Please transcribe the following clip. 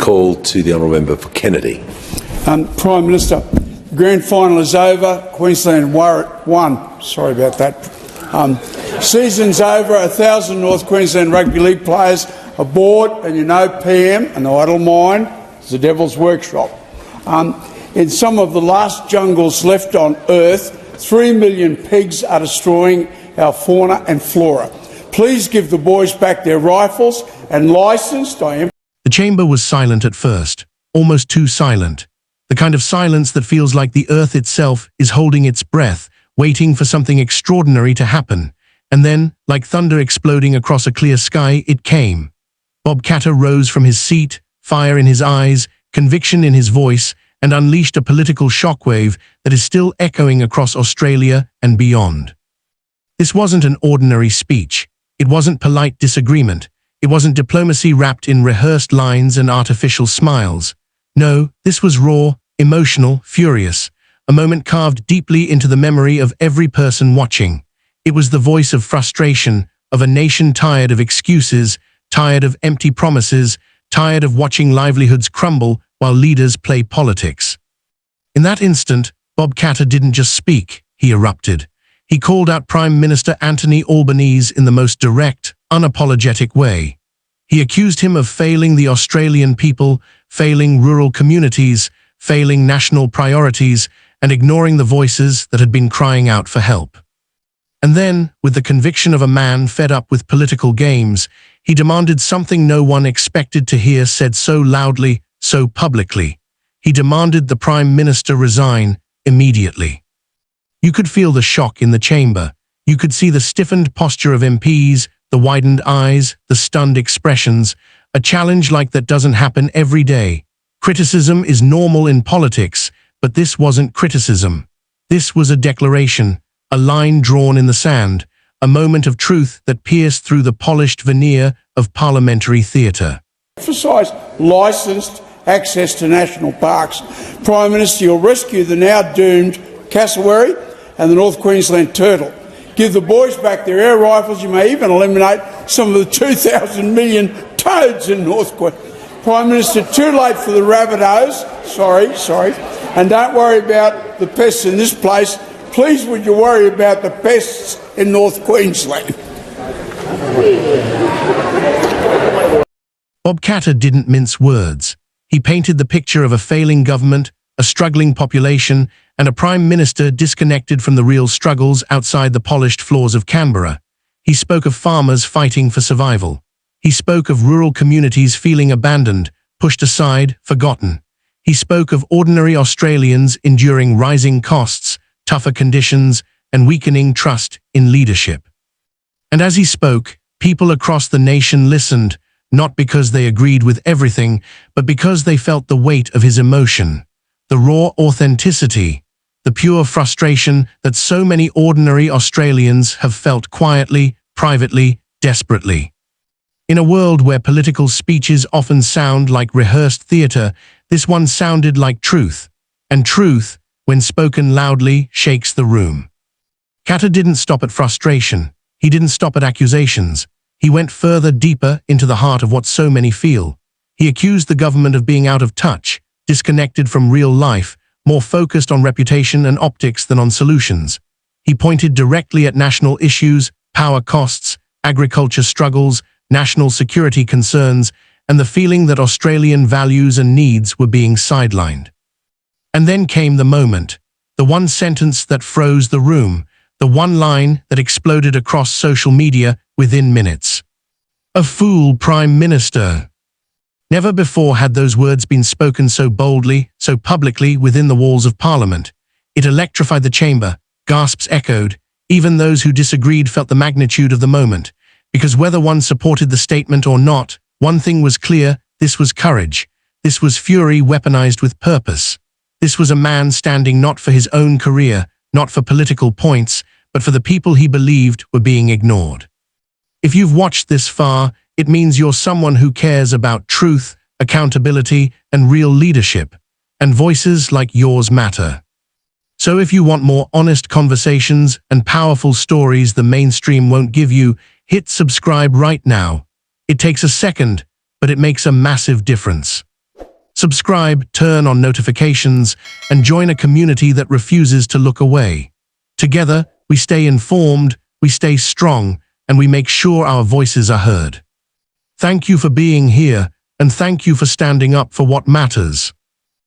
call to the honourable member for Kennedy. Prime Minister, the grand final is over. Queensland won. Sorry about that. Season's over. 1,000 North Queensland rugby league players are bored, and you know PM, an idle mind, is the devil's workshop. In some of the last jungles left on Earth, 3 million pigs are destroying our fauna and flora. Please give the boys back their rifles and licensed. The chamber was silent at first, almost too silent. The kind of silence that feels like the earth itself is holding its breath, waiting for something extraordinary to happen. And then, like thunder exploding across a clear sky, it came. Bob Katter rose from his seat, fire in his eyes, conviction in his voice, and unleashed a political shockwave that is still echoing across Australia and beyond. This wasn't an ordinary speech. It wasn't polite disagreement. It wasn't diplomacy wrapped in rehearsed lines and artificial smiles. No, this was raw, emotional, furious, a moment carved deeply into the memory of every person watching. It was the voice of frustration, of a nation tired of excuses, tired of empty promises, tired of watching livelihoods crumble while leaders play politics. In that instant, Bob Katter didn't just speak, he erupted. He called out Prime Minister Anthony Albanese in the most direct, unapologetic way. He accused him of failing the Australian people, failing rural communities, failing national priorities, and ignoring the voices that had been crying out for help. And then, with the conviction of a man fed up with political games, he demanded something no one expected to hear said so loudly, so publicly. He demanded the Prime Minister resign immediately. You could feel the shock in the chamber. You could see the stiffened posture of MPs, the widened eyes, the stunned expressions. A challenge like that doesn't happen every day. Criticism is normal in politics, but this wasn't criticism. This was a declaration, a line drawn in the sand, a moment of truth that pierced through the polished veneer of parliamentary theatre. Emphasise licensed access to national parks. Prime Minister, you'll rescue the now doomed cassowary and the North Queensland turtle. Give the boys back their air rifles. You may even eliminate some of the 2,000 million toads in North Queensland. Prime Minister, too late for the Rabbitohs. Sorry. And don't worry about the pests in this place. Please would you worry about the pests in North Queensland? Bob Katter didn't mince words. He painted the picture of a failing government, a struggling population, and a Prime Minister disconnected from the real struggles outside the polished floors of Canberra. He spoke of farmers fighting for survival. He spoke of rural communities feeling abandoned, pushed aside, forgotten. He spoke of ordinary Australians enduring rising costs, tougher conditions, and weakening trust in leadership. And as he spoke, people across the nation listened, not because they agreed with everything, but because they felt the weight of his emotion, the raw authenticity, the pure frustration that so many ordinary Australians have felt quietly, privately, desperately. In a world where political speeches often sound like rehearsed theatre, this one sounded like truth. And truth, when spoken loudly, shakes the room. Katter didn't stop at frustration. He didn't stop at accusations. He went further, deeper into the heart of what so many feel. He accused the government of being out of touch, disconnected from real life, more focused on reputation and optics than on solutions. He pointed directly at national issues, power costs, agriculture struggles, national security concerns, and the feeling that Australian values and needs were being sidelined. And then came the moment, the one sentence that froze the room, the one line that exploded across social media within minutes. A fool, Prime Minister. Never before had those words been spoken so boldly, so publicly within the walls of Parliament. It electrified the chamber, gasps echoed, even those who disagreed felt the magnitude of the moment. Because whether one supported the statement or not, one thing was clear, this was courage. This was fury weaponized with purpose. This was a man standing not for his own career, not for political points, but for the people he believed were being ignored. If you've watched this far, it means you're someone who cares about truth, accountability, and real leadership, and voices like yours matter. So if you want more honest conversations and powerful stories the mainstream won't give you, hit subscribe right now. It takes a second, but it makes a massive difference. Subscribe, turn on notifications, and join a community that refuses to look away. Together, we stay informed, we stay strong, and we make sure our voices are heard. Thank you for being here, and thank you for standing up for what matters.